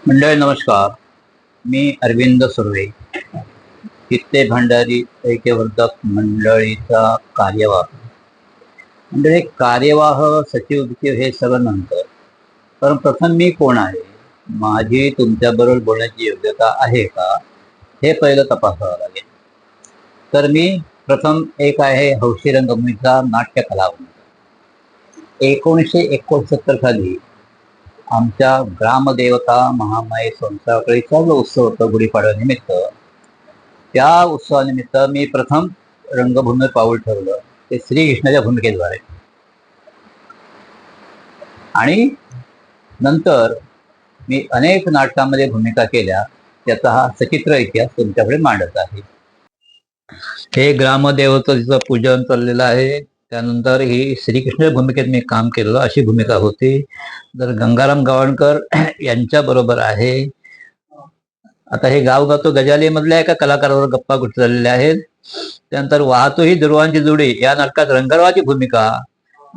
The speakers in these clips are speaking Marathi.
मंडळी नमस्कार. मी अरविंद सुर्वे, कित्ते भंडारी ऐक्यवर्धक मंडळीचा कार्यवाह. मंडळी, कार्यवाह सचिव हे सगळं नंतर, पण प्रथम मी कोण आहे, माझी तुमच्याबरोबर बोलण्याची योग्यता आहे का, हे पहिलं तपासावं लागेल. तर मी प्रथम एक आहे हौशी रंगभूमीचा नाट्य कलावंत. 1969 साली आमच्या ग्रामदेवता महामाई सोनसाळकळीचा जो उत्सव होता गुढीपाडव्यानिमित्त, त्या उत्सवानिमित्त मी प्रथम रंगभूमीवर पाऊल ठेवलं ते श्रीकृष्णाच्या भूमिकेद्वारे. आणि नंतर मी अनेक नाटकांमध्ये भूमिका केल्या. त्याचा हा सचित्र इतिहास तुमच्याकडे मांडत आहे. हे ग्रामदेवतेचं पूजन चाललेलं आहे. त्यानंतर ही श्रीकृष्ण भूमिकेत मी काम केलेलं अशी भूमिका होती. तर गंगाराम गावणकर यांच्या बरोबर आहे. आता हे गाव गातो गजाली मधल्या एका कलाकारावर गप्पा गुट झालेल्या आहेत. त्यानंतर वाहतो ही दुर्वांची जोडी या नाटकात रंगरवाची भूमिका.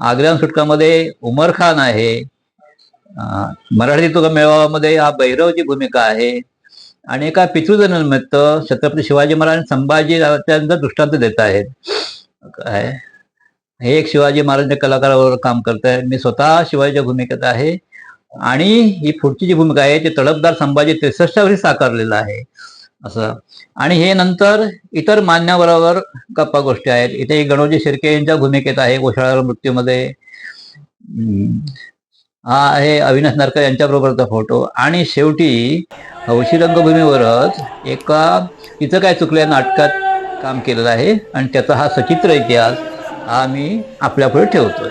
आग्र्याहून सुटकामध्ये उमर खान आहे. मराठी तुका मेळाव्यामध्ये हा भैरवची भूमिका आहे. आणि एका पितृजन्मानिमित्त छत्रपती शिवाजी महाराज संभाजी राजांचा दृष्टांत देत आहेत. काय हे एक शिवाजी महाराजांच्या कलाकारावर काम करत आहे. मी स्वतः शिवाजीच्या भूमिकेत आहे. आणि ही पुढची जी भूमिका आहे ती तडफदार संभाजी 63 वर्षी साकारलेलं आहे असं. आणि हे नंतर इतर मान्यवरावर गप्पा गोष्टी आहेत. इथे गणोजी शिर्के यांच्या भूमिकेत आहे ओशाळा मृत्यूमध्ये. हा आहे अविनाश नारकर यांच्याबरोबरचा फोटो. आणि शेवटी हौशी रंगभूमीवरच एका तिचं काय चुकल्या नाटकात काम केलेलं आहे. आणि त्याचा हा सचित्र इतिहास हा मी आपल्यापुढे ठेवतोय.